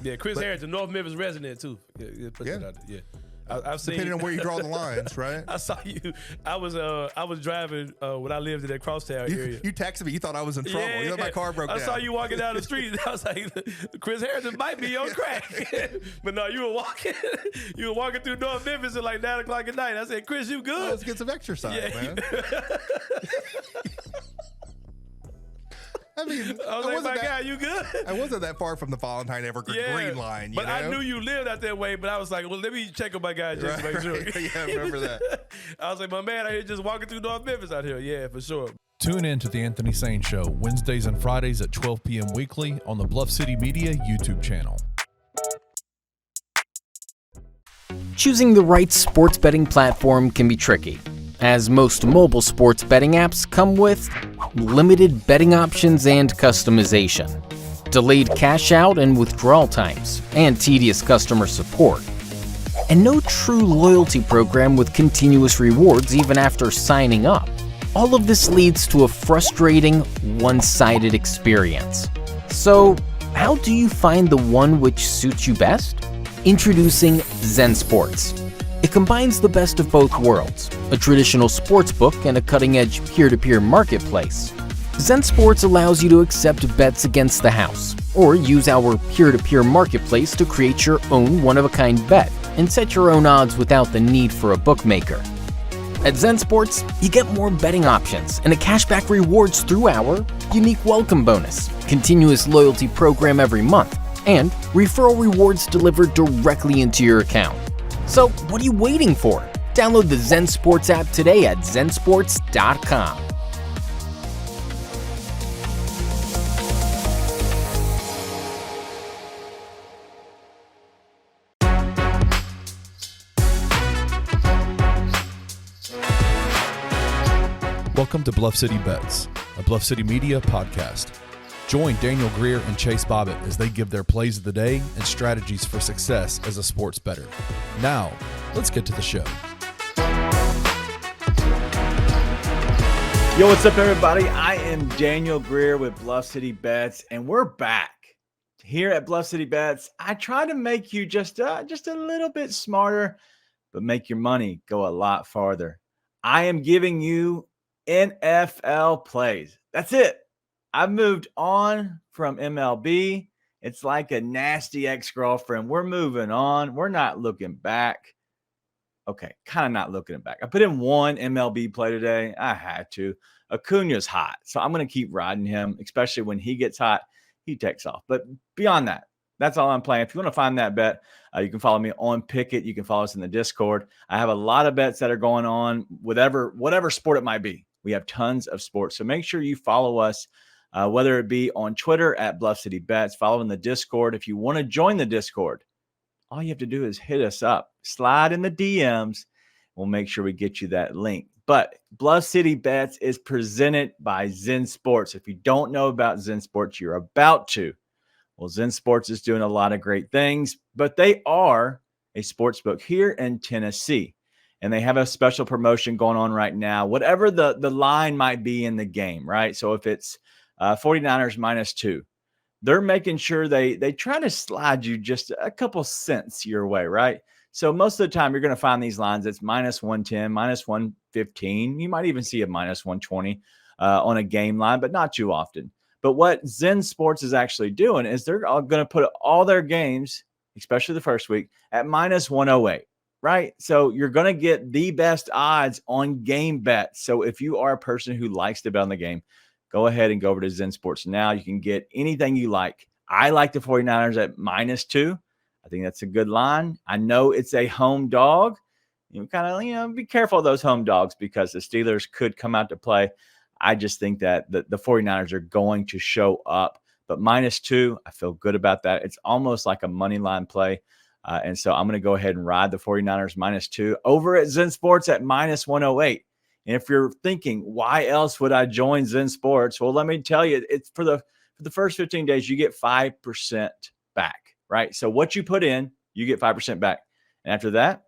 Yeah, Chris Harris, a North Memphis resident too. Yeah. I've seen. Depending on where you draw the lines, right? I saw you. I was driving when I lived in that crosstown area. You texted me. You thought I was in trouble. Yeah. You thought my car broke down. I saw you walking down the street. And I was like, Chris Harrison might be on crack. But no, you were walking through North Memphis at like 9 o'clock at night. I said, Chris, you good? Let's get some exercise, man. I mean, I was like, my guy, you good? I wasn't that far from the Valentine Evergreen line. But I knew you lived out that way, but I was like, well, let me check on my guy just to make sure. Yeah, I remember that. I was like, my man out here just walking through North Memphis out here. Yeah, for sure. Tune in to The Anthony Sane Show, Wednesdays and Fridays at 12 p.m. weekly on the Bluff City Media YouTube channel. Choosing the right sports betting platform can be tricky, as most mobile sports betting apps come with limited betting options and customization, delayed cash out and withdrawal times, and tedious customer support, and no true loyalty program with continuous rewards even after signing up. All of this leads to a frustrating, one-sided experience. So, how do you find the one which suits you best? Introducing Zen Sports. It combines the best of both worlds, a traditional sports book and a cutting-edge peer-to-peer marketplace. Zen Sports allows you to accept bets against the house, or use our peer-to-peer marketplace to create your own one-of-a-kind bet and set your own odds without the need for a bookmaker. At Zen Sports, you get more betting options and a cashback rewards through our unique welcome bonus, continuous loyalty program every month, and referral rewards delivered directly into your account. So, what are you waiting for? Download the Zen Sports app today at zensports.com. Welcome to Bluff City Bets, a Bluff City Media podcast. Join Daniel Greer and Chase Bobbitt as they give their plays of the day and strategies for success as a sports bettor. Now, let's get to the show. Yo, what's up, everybody? I am Daniel Greer with Bluff City Bets, and we're back here at Bluff City Bets. I try to make you just a little bit smarter, but make your money go a lot farther. I am giving you NFL plays. That's it. I've moved on from MLB. It's like a nasty ex-girlfriend. We're moving on. We're not looking back. Okay, kind of not looking back. I put in one MLB play today. I had to. Acuna's hot, so I'm going to keep riding him, especially when he gets hot. He takes off. But beyond that, that's all I'm playing. If you want to find that bet, you can follow me on Pickett. You can follow us in the Discord. I have a lot of bets that are going on, whatever sport it might be. We have tons of sports. So make sure you follow us, whether it be on Twitter at Bluff City Bets, follow in the Discord. If you want to join the Discord, all you have to do is hit us up, slide in the DMs. We'll make sure we get you that link. But Bluff City Bets is presented by Zen Sports. If you don't know about Zen Sports, you're about to. Well, Zen Sports is doing a lot of great things, but they are a sports book here in Tennessee. And they have a special promotion going on right now, whatever the line might be in the game, right? So if it's 49ers -2, they're making sure they try to slide you just a couple cents your way, right? So most of the time you're going to find these lines, it's -110, -115. You might even see a -120 on a game line, but not too often. But what Zen Sports is actually doing is they're going to put all their games, especially the first week, at -108. Right? So you're going to get the best odds on game bets. So if you are a person who likes to bet on the game, go ahead and go over to Zen Sports now. You can get anything you like. I like the 49ers at -2. I think that's a good line. I know it's a home dog. You kind of, be careful of those home dogs because the Steelers could come out to play. I just think that the 49ers are going to show up. But -2, I feel good about that. It's almost like a money line play. And so I'm going to go ahead and ride the 49ers -2 over at Zen Sports at -108. And if you're thinking, why else would I join Zen Sports? Well, let me tell you, it's for the first 15 days, you get 5% back, right? So what you put in, you get 5% back. And after that,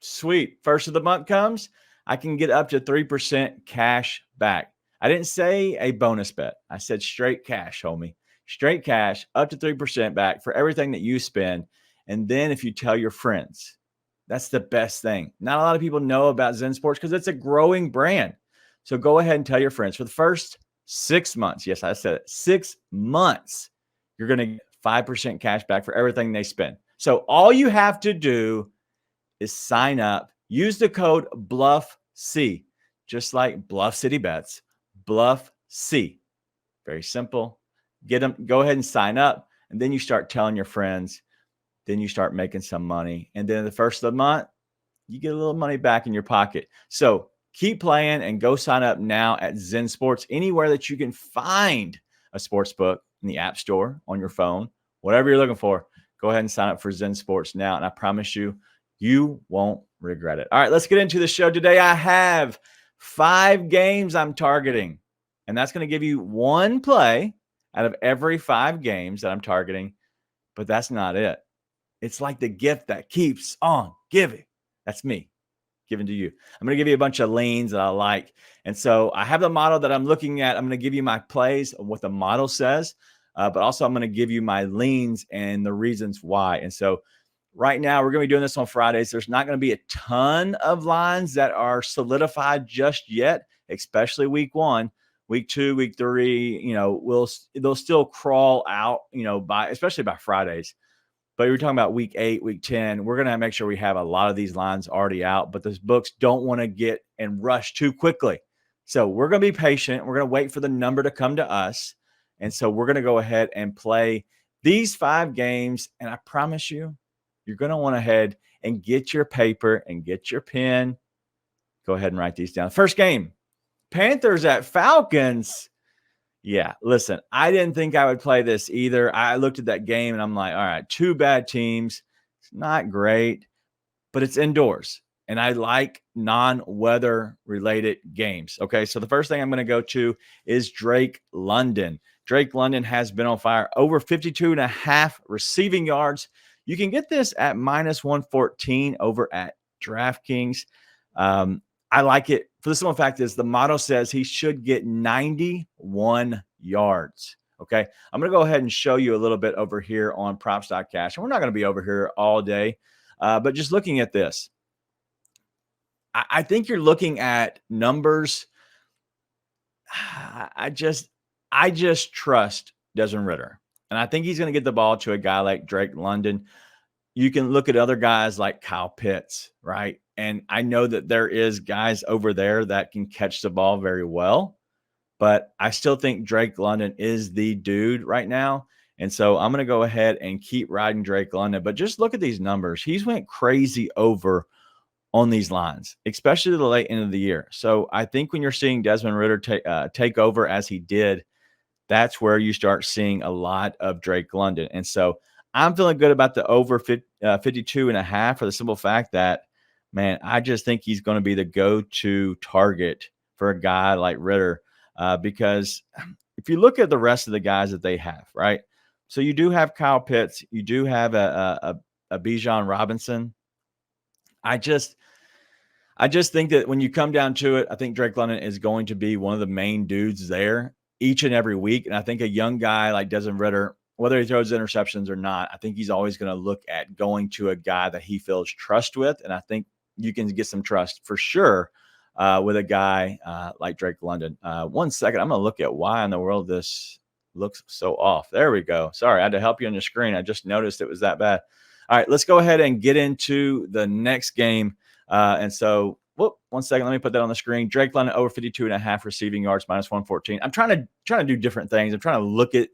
sweet. First of the month comes, I can get up to 3% cash back. I didn't say a bonus bet. I said straight cash, homie. straight cash, up to 3% back for everything that you spend. And then if you tell your friends, that's the best thing. Not a lot of people know about Zen Sports because it's a growing brand. So go ahead and tell your friends for the first 6 months. Yes, I said it. 6 months. You're going to get 5% cash back for everything they spend. So all you have to do is sign up. Use the code BluffC, just like Bluff City Bets, BluffC. Very simple. Get them. Go ahead and sign up, and then you start telling your friends. Then you start making some money, and then at the first of the month, you get a little money back in your pocket. So keep playing and go sign up now at Zen Sports, anywhere that you can find a sports book in the App Store, on your phone, whatever you're looking for. Go ahead and sign up for Zen Sports now, and I promise you, you won't regret it. All right, let's get into the show today. I have 5 games I'm targeting, and that's going to give you one play out of every 5 games that I'm targeting, but that's not it. It's like the gift that keeps on giving. That's me giving to you. I'm going to give you a bunch of leans that I like. And so I have the model that I'm looking at. I'm going to give you my plays, what the model says, but also I'm going to give you my leans and the reasons why. And so right now we're going to be doing this on Fridays. There's not going to be a ton of lines that are solidified just yet, especially week 1. Week 2, week 3, they'll still crawl out, especially by Fridays. But you're talking about week 8, week 10, we're going to make sure we have a lot of these lines already out, but those books don't want to get and rush too quickly. So we're going to be patient. We're going to wait for the number to come to us. And so we're going to go ahead and play these 5 games. And I promise you, you're going to want to head and get your paper and get your pen. Go ahead and write these down. First game, Panthers at Falcons. Yeah, listen, I didn't think I would play this either. I looked at that game and I'm like, all right, 2 bad teams. It's not great, but it's indoors. And I like non-weather related games. Okay, so the first thing I'm going to go to is Drake London. Drake London has been on fire. Over 52.5 receiving yards. You can get this at -114 over at DraftKings. I like it for the simple fact is the model says he should get 91 yards. Okay. I'm going to go ahead and show you a little bit over here on props.cash. And we're not going to be over here all day, but just looking at this, I think you're looking at numbers. I just trust Desmond Ridder. And I think he's going to get the ball to a guy like Drake London. You can look at other guys like Kyle Pitts, right? And I know that there is guys over there that can catch the ball very well, but I still think Drake London is the dude right now. And so I'm going to go ahead and keep riding Drake London. But just look at these numbers. He's went crazy over on these lines, especially the late end of the year. So I think when you're seeing Desmond Ridder take over as he did, that's where you start seeing a lot of Drake London. And so I'm feeling good about the over 52.5 for the simple fact that, man, I just think he's going to be the go-to target for a guy like Ridder because if you look at the rest of the guys that they have, right? So you do have Kyle Pitts. You do have a Bijan Robinson. I just think that when you come down to it, I think Drake London is going to be one of the main dudes there each and every week. And I think a young guy like Desmond Ridder, whether he throws interceptions or not, I think he's always going to look at going to a guy that he feels trust with. And I think you can get some trust for sure with a guy like Drake London. 1 second. I'm going to look at why in the world this looks so off. There we go. Sorry, I had to help you on the screen. I just noticed it was that bad. All right, let's go ahead and get into the next game. And so, 1 second. Let me put that on the screen. Drake London over 52.5 receiving yards, -114. I'm trying to do different things. I'm trying to look at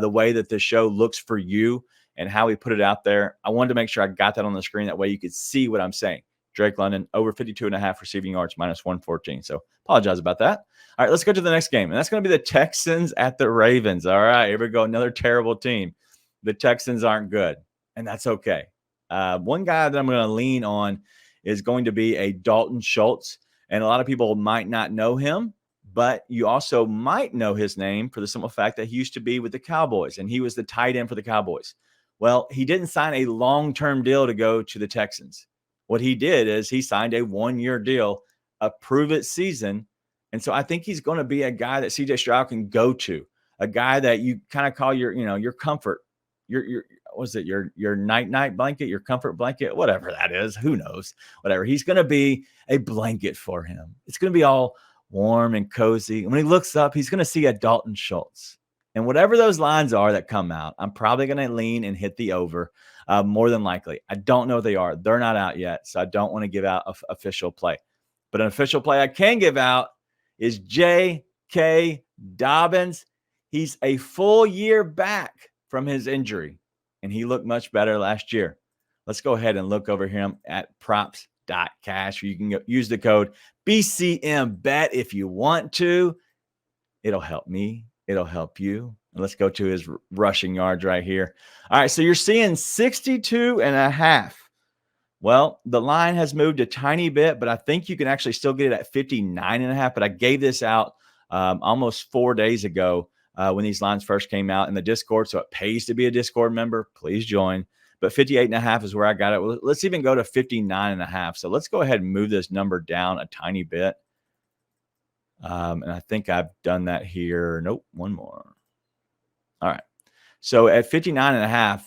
the way that this show looks for you and how we put it out there. I wanted to make sure I got that on the screen. That way you could see what I'm saying. Drake London over 52.5 receiving yards, -114. So apologize about that. All right, let's go to the next game. And that's going to be the Texans at the Ravens. All right, here we go. Another terrible team. The Texans aren't good, and that's okay. One guy that I'm going to lean on is going to be a Dalton Schultz. And a lot of people might not know him, but you also might know his name for the simple fact that he used to be with the Cowboys, and he was the tight end for the Cowboys. Well, he didn't sign a long-term deal to go to the Texans. What he did is he signed a 1-year deal, a prove-it season. And so I think he's going to be a guy that C.J. Stroud can go to, a guy that you kind of call your comfort, your was it your night blanket, your comfort blanket, whatever that is, who knows, whatever. He's going to be a blanket for him. It's going to be all warm and cozy. And when he looks up, he's going to see a Dalton Schultz. And whatever those lines are that come out, I'm probably going to lean and hit the over more than likely. I don't know what they are. They're not out yet, so I don't want to give out official play. But an official play I can give out is J.K. Dobbins. He's a full year back from his injury, and he looked much better last year. Let's go ahead and look over him at props.cash. You can use the code BCMBET if you want to. It'll help me. It'll help you. And let's go to his rushing yards right here. All right, so you're seeing 62.5. Well, the line has moved a tiny bit, but I think you can actually still get it at 59.5. But I gave this out almost 4 days ago when these lines first came out in the Discord. So it pays to be a Discord member. Please join. But 58.5 is where I got it. Well, let's even go to 59.5. So let's go ahead and move this number down a tiny bit. And I think I've done that here. Nope, one more. All right. So at 59.5,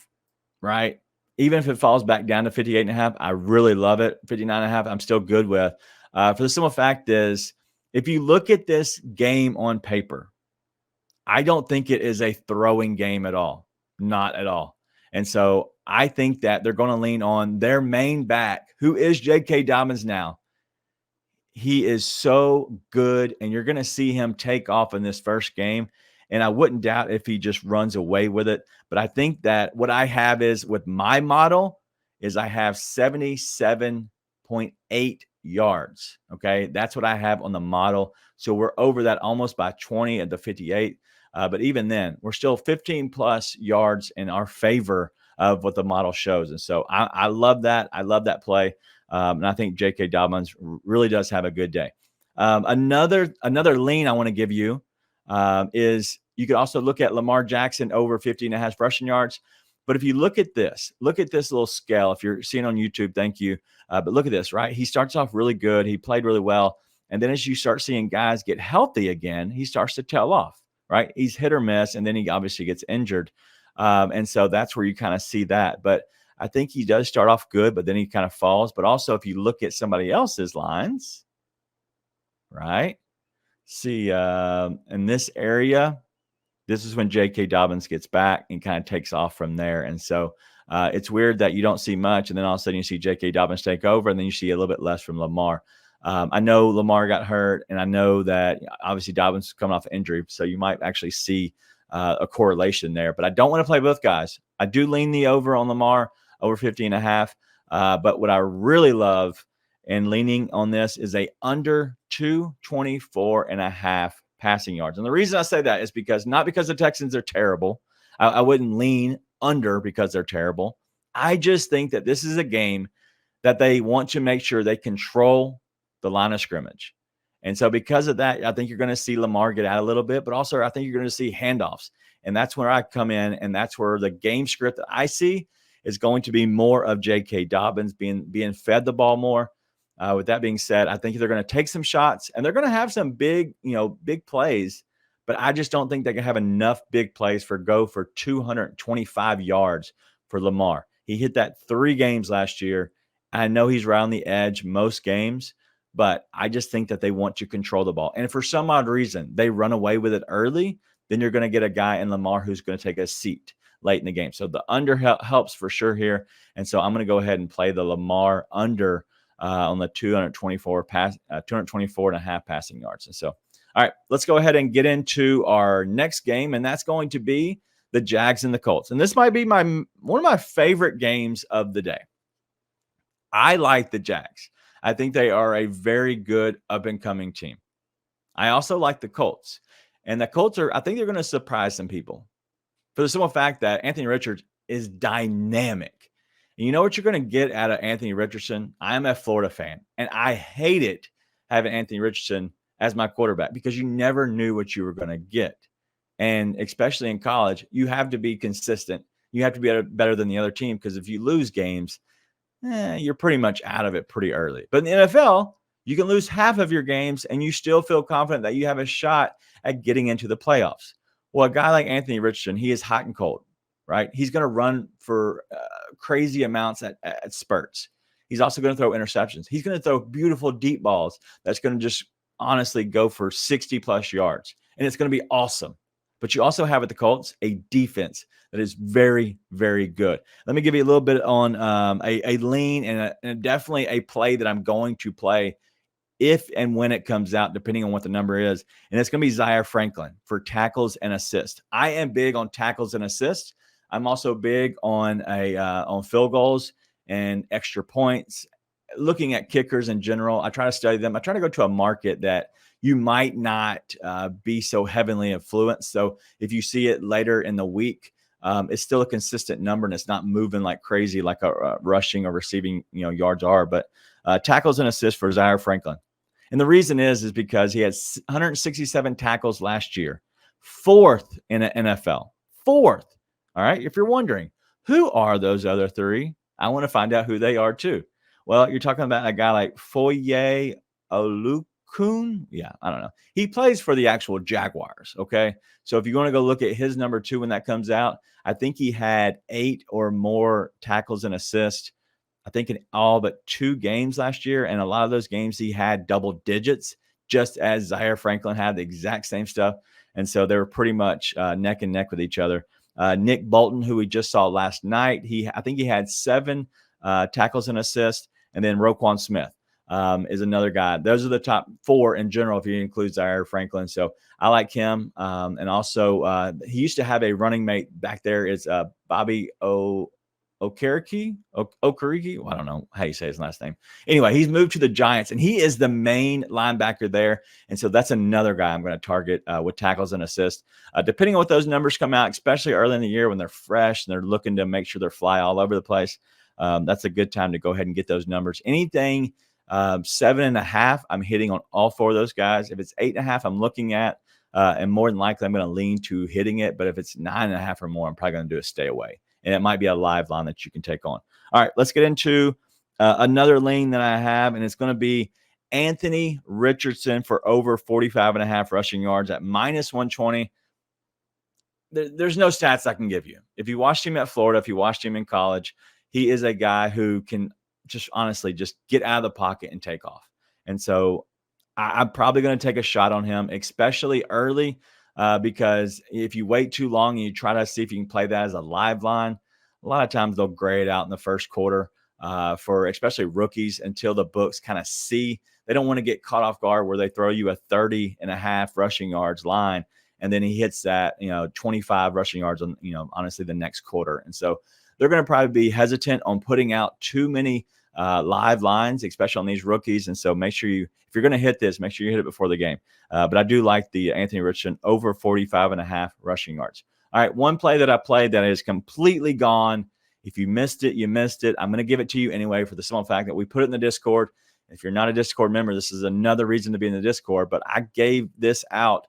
right? Even if it falls back down to 58.5, I really love it. 59.5, I'm still good with. For the simple fact is, if you look at this game on paper, I don't think it is a throwing game at all. Not at all. And so I think that they're going to lean on their main back, who is J.K. Dobbins now. He is so good, and you're going to see him take off in this first game. And I wouldn't doubt if he just runs away with it. But I think that what I have is with my model is I have 77.8 yards. Okay. That's what I have on the model. So we're over that almost by 20 at the 58. But even then, we're still 15 plus yards in our favor of what the model shows. And so I love that. I love that play. And I think J.K. Dobbins really does have a good day. Another lean I want to give you is you could also look at Lamar Jackson over 50.5 rushing yards. But if you look at this little scale, if you're seeing on YouTube, thank you. But look at this, right? He starts off really good. He played really well. And then as you start seeing guys get healthy again, he starts to tail off, right? He's hit or miss, and then he obviously gets injured. And so that's where you kind of see that. But I think he does start off good, but then he kind of falls. But also, if you look at somebody else's lines, right? See, in this area, this is when J.K. Dobbins gets back and kind of takes off from there. And so it's weird that you don't see much, and then all of a sudden you see J.K. Dobbins take over, and then you see a little bit less from Lamar. I know Lamar got hurt, and I know that obviously Dobbins is coming off injury, so you might actually see a correlation there. But I don't want to play both guys. I do lean the over on Lamar, over 50.5. But what I really love and leaning on this is a under 224.5 passing yards. And the reason I say that is because not because the Texans are terrible. I wouldn't lean under because they're terrible. I just think that this is a game that they want to make sure they control the line of scrimmage. And so because of that, I think you're going to see Lamar get out a little bit, but also I think you're going to see handoffs. And that's where I come in, and that's where the game script that I see is going to be more of J.K. Dobbins being fed the ball more. With that being said, I think they're going to take some shots, and they're going to have some big plays, but I just don't think they can have enough big plays for 225 yards for Lamar. He hit that 3 games last year. I know he's around the edge most games, but I just think that they want to control the ball. And if for some odd reason they run away with it early, then you're going to get a guy in Lamar who's going to take a seat late in the game. So the under helps for sure here. And so I'm going to go ahead and play the Lamar under on the 224.5 passing yards. And so, all right, let's go ahead and get into our next game. And that's going to be the Jags and the Colts. And this might be one of my favorite games of the day. I like the Jags. I think they are a very good up-and-coming team. I also like the Colts. And the Colts I think they're going to surprise some people for the simple fact that Anthony Richards is dynamic. And you know what you're going to get out of Anthony Richardson? I'm a Florida fan, and I hate it having Anthony Richardson as my quarterback because you never knew what you were going to get. And especially in college, you have to be consistent. You have to be better than the other team because if you lose games, you're pretty much out of it pretty early. But in the NFL, you can lose half of your games and you still feel confident that you have a shot at getting into the playoffs. Well, a guy like Anthony Richardson, he is hot and cold, right? He's going to run for crazy amounts at spurts. He's also going to throw interceptions. He's going to throw beautiful deep balls that's going to just honestly go for 60 plus yards. And it's going to be awesome. But you also have at the Colts a defense that is very, very good. Let me give you a little bit on a lean and definitely a play that I'm going to play if and when it comes out, depending on what the number is. And it's going to be Zaire Franklin for tackles and assists. I am big on tackles and assists. I'm also big on field goals and extra points. Looking at kickers in general, I try to study them. I try to go to a market that you might not be so heavily influenced. So if you see it later in the week, it's still a consistent number and it's not moving like crazy like a rushing or receiving yards are. But tackles and assists for Zaire Franklin. And the reason is because he had 167 tackles last year, 4th in the NFL, 4th. All right. If you're wondering, who are those other 3? I want to find out who they are too. Well, you're talking about a guy like Foye Olukun. Yeah, I don't know. He plays for the actual Jaguars. Okay. So if you want to go look at his number 2 when that comes out, I think he had 8 or more tackles and assists. I think in all but 2 games last year. And a lot of those games he had double digits, just as Zaire Franklin had the exact same stuff. And so they were pretty much neck and neck with each other. Nick Bolton, who we just saw last night, I think he had 7 tackles and assists. And then Roquan Smith is another guy. Those are the top 4 in general, if you include Zaire Franklin. So I like him. And also he used to have a running mate back there. Is Bobby Okereke. Well, I don't know how you say his last name. Anyway, he's moved to the Giants, and he is the main linebacker there. And so that's another guy I'm going to target with tackles and assists. Depending on what those numbers come out, especially early in the year when they're fresh and they're looking to make sure they're fly all over the place, that's a good time to go ahead and get those numbers. Anything 7.5, I'm hitting on all 4 of those guys. If it's 8.5, I'm looking at, and more than likely I'm going to lean to hitting it. But if it's 9.5 or more, I'm probably going to do a stay away. And it might be a live line that you can take on. All right, let's get into another lean that I have, and it's going to be Anthony Richardson for over 45.5 rushing yards at -120. There's no stats I can give you. If you watched him at Florida, if you watched him in college, he is a guy who can just honestly just get out of the pocket and take off. And so I'm probably going to take a shot on him, especially early. Because if you wait too long and you try to see if you can play that as a live line, a lot of times they'll gray it out in the first quarter for especially rookies until the books kind of see. They don't want to get caught off guard where they throw you a 30.5 rushing yards line, and then he hits that 25 rushing yards on honestly the next quarter. And so they're going to probably be hesitant on putting out too many live lines, especially on these rookies. And so make sure if you're going to hit this, make sure you hit it before the game. But I do like the Anthony Richardson over 45.5 rushing yards. All right, one play that I played that is completely gone. If you missed it, you missed it. I'm going to give it to you anyway for the simple fact that we put it in the Discord. If you're not a Discord member, this is another reason to be in the Discord. But I gave this out.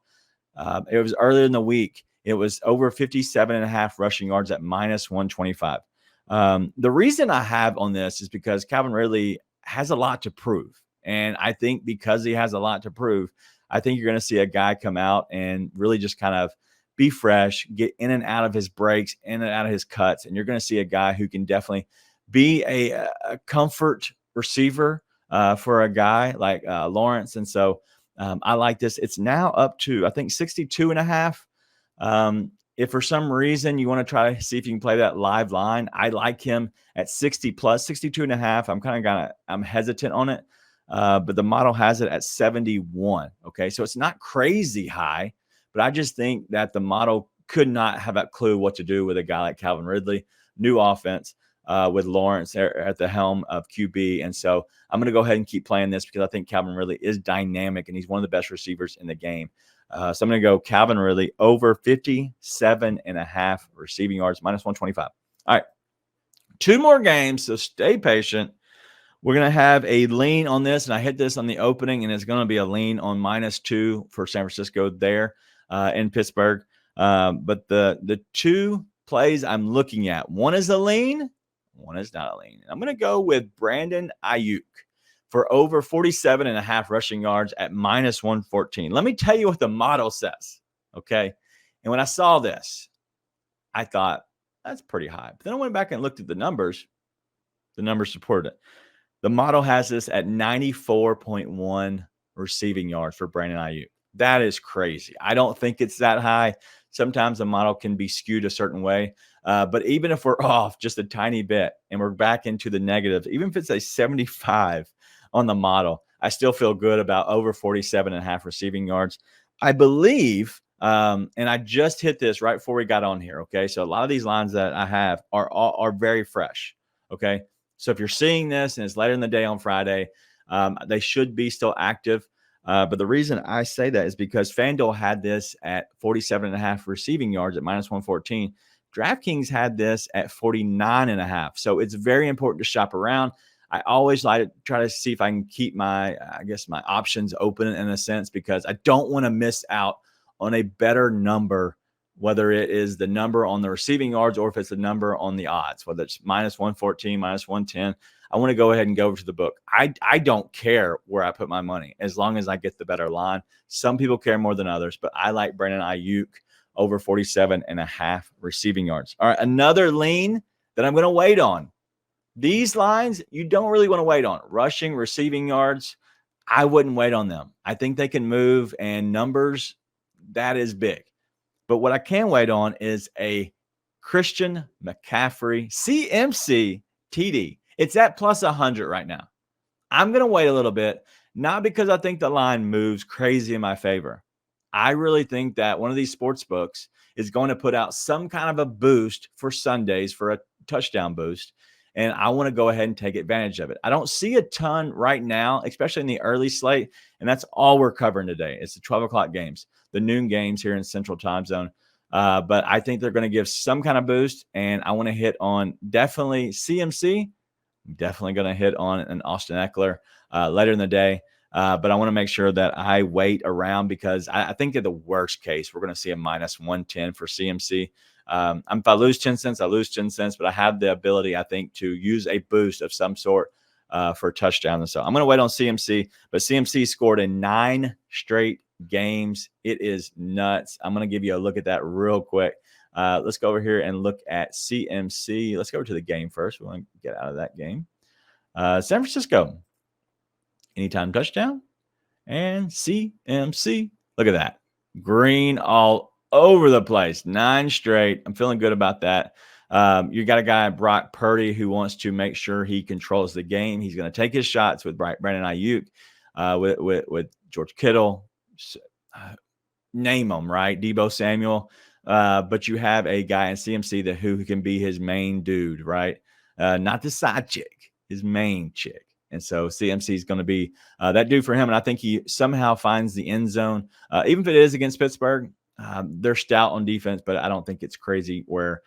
It was earlier in the week. It was over 57.5 rushing yards at -125. The reason I have on this is because Calvin Ridley has a lot to prove. And I think because he has a lot to prove, I think you're going to see a guy come out and really just kind of be fresh, get in and out of his breaks, in and out of his cuts. And you're going to see a guy who can definitely be a comfort receiver for a guy like Lawrence. And so I like this. It's now up to, I think, 62.5. If for some reason you want to try to see if you can play that live line, I like him at 60 plus, 62.5. I'm hesitant on it. But the model has it at 71. Okay. So it's not crazy high, but I just think that the model could not have a clue what to do with a guy like Calvin Ridley, new offense with Lawrence at the helm of QB. And so I'm going to go ahead and keep playing this because I think Calvin Ridley is dynamic and he's one of the best receivers in the game. So I'm going to go Calvin Ridley over 57.5 receiving yards, -125. All right. 2 more games. So stay patient. We're going to have a lean on this, and I hit this on the opening, and it's going to be a lean on -2 for San Francisco there in Pittsburgh. But the 2 plays I'm looking at, one is a lean, one is not a lean. I'm going to go with Brandon Ayuk for over 47.5 rushing yards at -114. Let me tell you what the model says, okay? And when I saw this, I thought, that's pretty high. But then I went back and looked at the numbers. The numbers supported it. The model has this at 94.1 receiving yards for Brandon Ayuk. That is crazy. I don't think it's that high. Sometimes the model can be skewed a certain way. But even if we're off just a tiny bit and we're back into the negative, even if it's a 75 on the model, I still feel good about over 47.5 receiving yards. I believe, and I just hit this right before we got on here. Okay. So a lot of these lines that I have are very fresh. Okay. So if you're seeing this and it's later in the day on Friday, they should be still active. But the reason I say that is because FanDuel had this at 47.5 receiving yards at -114. DraftKings had this at 49.5. So it's very important to shop around. I always like to try to see if I can keep my options open in a sense, because I don't want to miss out on a better number, whether it is the number on the receiving yards or if it's the number on the odds, whether it's -114, -110. I want to go ahead and go over to the book. I don't care where I put my money as long as I get the better line. Some people care more than others, but I like Brandon Ayuk over 47.5 receiving yards. All right, another lean that I'm going to wait on. These lines, you don't really want to wait on. Rushing, receiving yards, I wouldn't wait on them. I think they can move, and numbers, that is big. But what I can wait on is a Christian McCaffrey CMC TD. It's at +100 right now. I'm going to wait a little bit, not because I think the line moves crazy in my favor. I really think that one of these sports books is going to put out some kind of a boost for Sundays for a touchdown boost. And I want to go ahead and take advantage of it. I don't see a ton right now, especially in the early slate. And that's all we're covering today. It's the 12 o'clock games, the noon games here in Central Time Zone. But I think they're going to give some kind of boost. And I want to hit on definitely CMC. I'm definitely going to hit on an Austin Eckler later in the day. But I want to make sure that I wait around, because I think in the worst case, we're going to see a -110 for CMC. If I lose 10 cents, I lose 10 cents, but I have the ability, I think, to use a boost of some sort for a touchdown. And so I'm going to wait on CMC, but CMC scored in 9 straight games. It is nuts. I'm going to give you a look at that real quick. Let's go over here and look at CMC. Let's go over to the game first. We want to get out of that game. San Francisco, anytime touchdown, and CMC. Look at that. Green all over the place. 9 straight. I'm feeling good about that. You got a guy, Brock Purdy, who wants to make sure he controls the game. He's going to take his shots with Brandon Ayuk, with George Kittle, name them, right? Deebo Samuel. But you have a guy in CMC who can be his main dude, right? Not the side chick, his main chick. And so CMC is going to be that dude for him. And I think he somehow finds the end zone, even if it is against Pittsburgh. They're stout on defense, but I don't think it's crazy where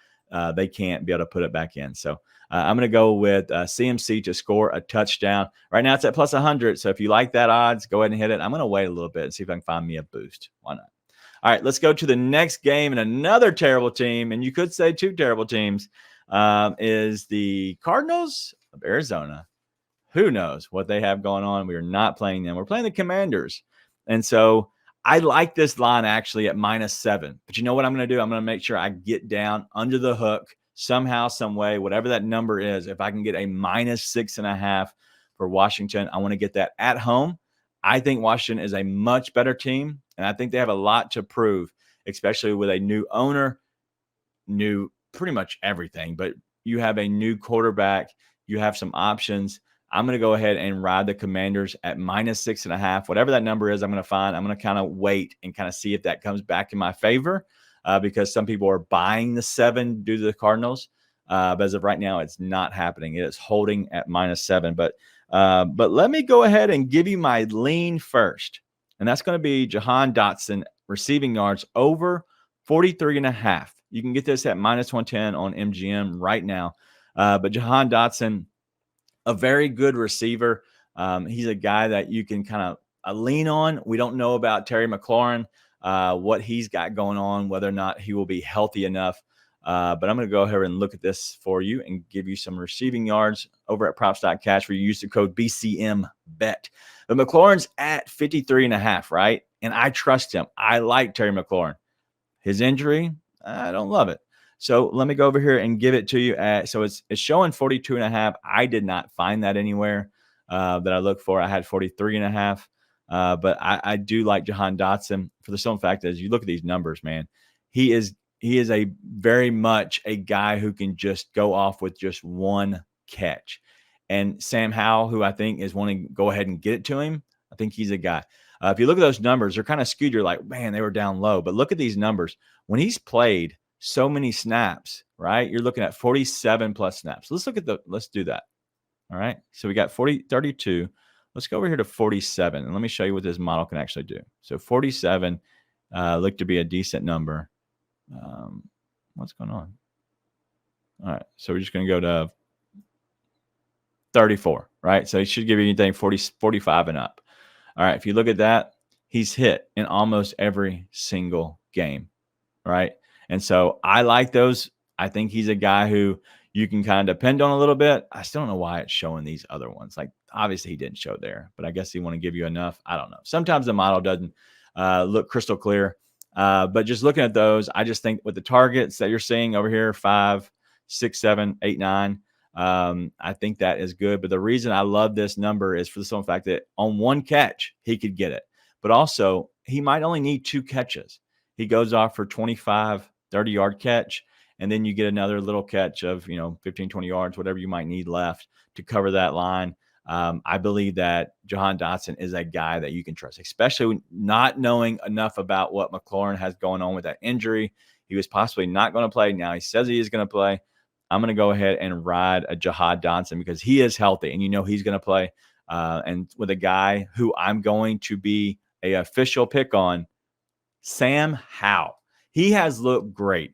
they can't be able to put it back in. So I'm going to go with CMC to score a touchdown. Right now it's at +100. So if you like that odds, go ahead and hit it. I'm going to wait a little bit and see if I can find me a boost. Why not? All right, let's go to the next game. And another terrible team, and you could say 2 terrible teams, is the Cardinals of Arizona. Who knows what they have going on? We are not playing them. We're playing the Commanders. And so I like this line actually at -7. But you know what I'm going to do? I'm going to make sure I get down under the hook somehow, some way, whatever that number is. If I can get a -6.5 for Washington, I want to get that at home. I think Washington is a much better team, and I think they have a lot to prove, especially with a new owner, new pretty much everything. But you have a new quarterback. You have some options. I'm going to go ahead and ride the Commanders at -6.5. Whatever that number is, I'm going to find. I'm going to kind of wait and kind of see if that comes back in my favor, because some people are buying the 7 due to the Cardinals. But as of right now, it's not happening. It is holding at -7. But let me go ahead and give you my lean first. And that's going to be Jahan Dotson receiving yards over 43.5. You can get this at -110 on MGM right now. But Jahan Dotson, a very good receiver. He's a guy that you can kind of lean on. We don't know about Terry McLaurin, what he's got going on, whether or not he will be healthy enough. But I'm going to go ahead and look at this for you and give you some receiving yards over at props.cash where you use the code BCMBET. But McLaurin's at 53.5, right? And I trust him. I like Terry McLaurin. His injury, I don't love it. So let me go over here and give it to you so it's showing 42.5. I did not find that anywhere that I look for. I had 43.5. But I do like Jahan Dotson for the simple fact that as you look at these numbers, man, he is a very much a guy who can just go off with just one catch. And Sam Howell, who I think is wanting to go ahead and get it to him, I think he's a guy. If you look at those numbers, they're kind of skewed. You're like, man, they were down low. But look at these numbers. When he's played so many snaps, right? You're looking at 47 plus snaps. Let's do that. All right. So we got 32. Let's go over here to 47, and let me show you what this model can actually do. So 47 looked to be a decent number. What's going on? All right. So we're just going to go to 34, right? So he should give you anything 45 and up. All right. If you look at that, he's hit in almost every single game, right? And so I like those. I think he's a guy who you can kind of depend on a little bit. I still don't know why it's showing these other ones. Like, obviously he didn't show there, but I guess he want to give you enough. I don't know. Sometimes the model doesn't look crystal clear. But just looking at those, I just think with the targets that you're seeing over here, 5, 6, 7, 8, 9, I think that is good. But the reason I love this number is for the simple fact that on one catch, he could get it. But also, he might only need 2 catches. He goes off for 25, 30-yard catch. And then you get another little catch of, 15, 20 yards, whatever you might need left to cover that line. I believe that Jahan Dotson is a guy that you can trust, especially not knowing enough about what McLaurin has going on with that injury. He was possibly not going to play. Now he says he is going to play. I'm going to go ahead and ride a Jahan Dotson because he is healthy and he's going to play. And with a guy who I'm going to be an official pick on, Sam Howell. He has looked great.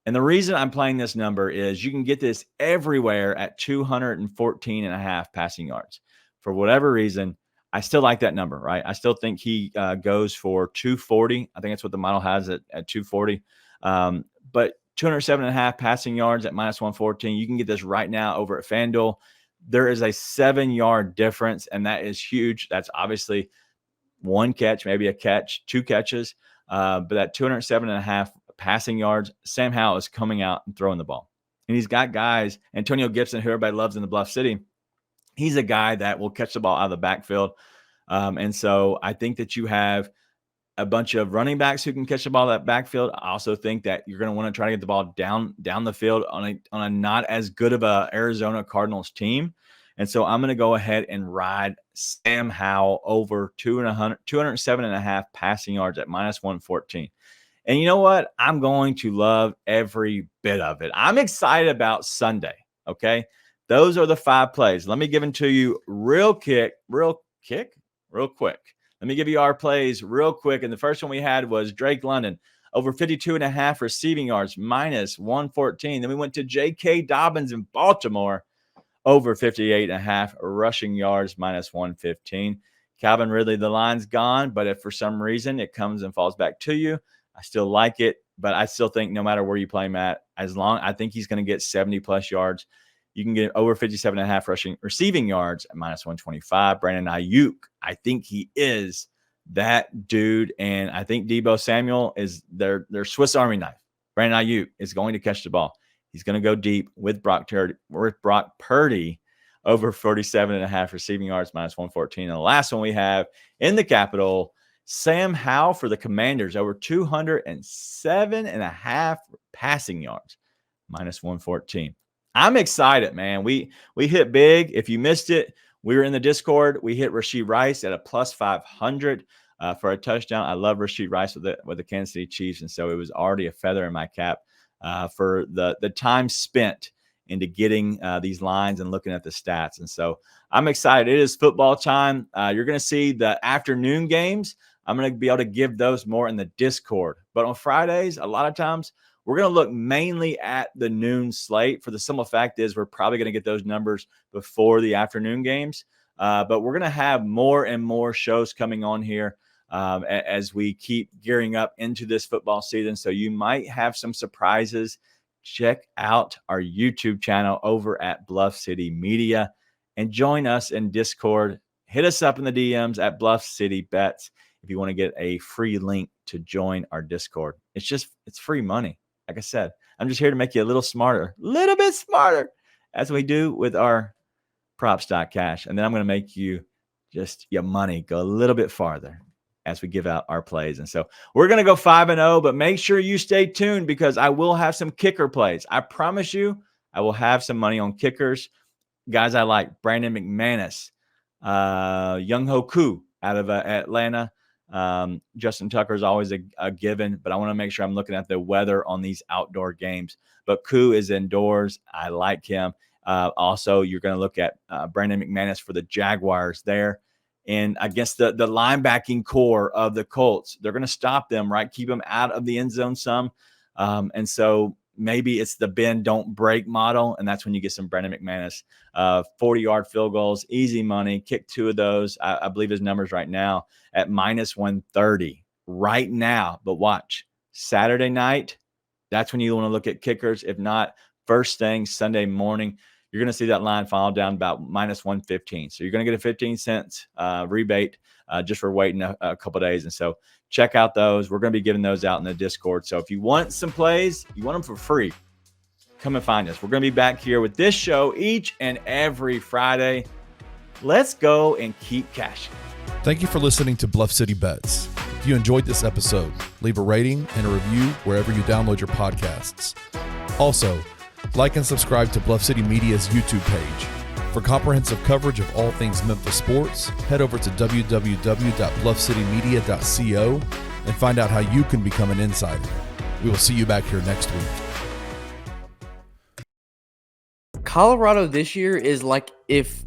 And the reason I'm playing this number is you can get this everywhere at 214.5 passing yards. For whatever reason, I still like that number, right? I still think he goes for 240. I think that's what the model has at 240. But 207.5 passing yards at minus 114. You can get this right now over at FanDuel. There is a 7-yard difference, and that is huge. That's obviously one catch, maybe a catch, 2 catches. But that 207.5 passing yards, Sam Howell is coming out and throwing the ball. And he's got guys, Antonio Gibson, who everybody loves in the Bluff City. He's a guy that will catch the ball out of the backfield. And so I think that you have a bunch of running backs who can catch the ball out of that backfield. I also think that you're going to want to try to get the ball down the field on a not as good of a Arizona Cardinals team. And so I'm going to go ahead and ride Sam Howell over 207.5 passing yards at minus 114. And you know what? I'm going to love every bit of it. I'm excited about Sunday. Okay. Those are the 5 plays. Let me give them to you real quick. Let me give you our plays real quick. And the first one we had was Drake London over 52.5 receiving yards, minus 114. Then we went to J.K. Dobbins in Baltimore over 58.5 rushing yards, minus 115. Calvin Ridley, the line's gone, but if for some reason it comes and falls back to you, I still like it. But I still think no matter where you play him at, I think he's going to get 70 plus yards. You can get over 57.5 receiving yards at minus 125. Brandon Ayuk, I think he is that dude. And I think Deebo Samuel is their Swiss Army knife. Brandon Ayuk is going to catch the ball. He's going to go deep with Brock Purdy over 47.5 receiving yards, minus 114. And the last one we have in the Capitol, Sam Howell for the Commanders over 207.5 passing yards, minus 114. I'm excited, man. We hit big. If you missed it, we were in the Discord. We hit Rashee Rice at a plus 500 for a touchdown. I love Rashee Rice with the Kansas City Chiefs, and so it was already a feather in my cap for the time spent into getting these lines and looking at the stats. And so I'm excited. It is football time. You're going to see the afternoon games. I'm going to be able to give those more in the Discord. But on Fridays, a lot of times, we're going to look mainly at the noon slate. For the simple fact is we're probably going to get those numbers before the afternoon games. But we're going to have more and more shows coming on here as we keep gearing up into this football season. So you might have some surprises. Check out our YouTube channel over at Bluff City Media and join us in Discord. Hit us up in the DMs at Bluff City Bets if you want to get a free link to join our Discord. It's free money. Like I said, I'm just here to make you a little bit smarter, as we do with our props.cash. And then I'm going to make you just your money go a little bit farther as we give out our plays. And so we're going to go 5-0, but make sure you stay tuned because I will have some kicker plays. I promise you, I will have some money on kickers. Guys I like, Brandon McManus, Young Ho Koo out of Atlanta. Justin Tucker is always a given, but I want to make sure I'm looking at the weather on these outdoor games. But Koo is indoors. I like him. Also, you're going to look at Brandon McManus for the Jaguars there. And against the linebacking core of the Colts, they're going to stop them, right? Keep them out of the end zone some. And so maybe it's the bend, don't break model. And that's when you get some Brandon McManus. 40-yard field goals, easy money. Kick 2 of those. I believe his numbers right now at -130 right now. But watch, Saturday night, that's when you want to look at kickers. If not, first thing Sunday morning, you're going to see that line fall down about -115. So you're going to get a 15 cents rebate just for waiting a couple days. And so check out those. We're going to be giving those out in the Discord. So if you want some plays, you want them for free, come and find us. We're going to be back here with this show each and every Friday. Let's go and keep cashing. Thank you for listening to Bluff City Bets. If you enjoyed this episode, leave a rating and a review wherever you download your podcasts. Also, like and subscribe to Bluff City Media's YouTube page. For comprehensive coverage of all things Memphis sports, head over to www.bluffcitymedia.co and find out how you can become an insider. We will see you back here next week. Colorado this year is like if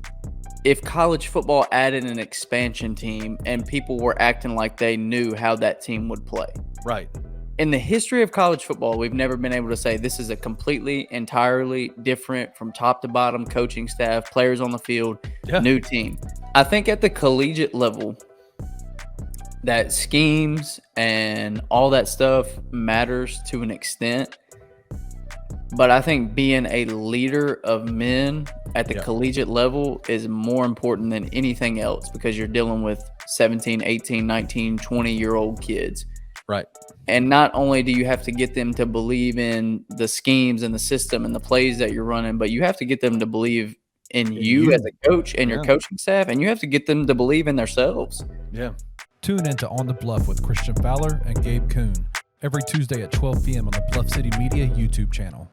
college football added an expansion team and people were acting like they knew how that team would play. Right. In the history of college football, we've never been able to say this is a completely, entirely different from top to bottom coaching staff, players on the field, new team. I think at the collegiate level, that schemes and all that stuff matters to an extent. But I think being a leader of men at the collegiate level is more important than anything else because you're dealing with 17, 18, 19, 20-year-old kids. Right. And not only do you have to get them to believe in the schemes and the system and the plays that you're running, but you have to get them to believe in you as a coach and your coaching staff, and you have to get them to believe in themselves. Yeah. Tune into On the Bluff with Christian Fowler and Gabe Kuhn every Tuesday at 12 p.m. on the Bluff City Media YouTube channel.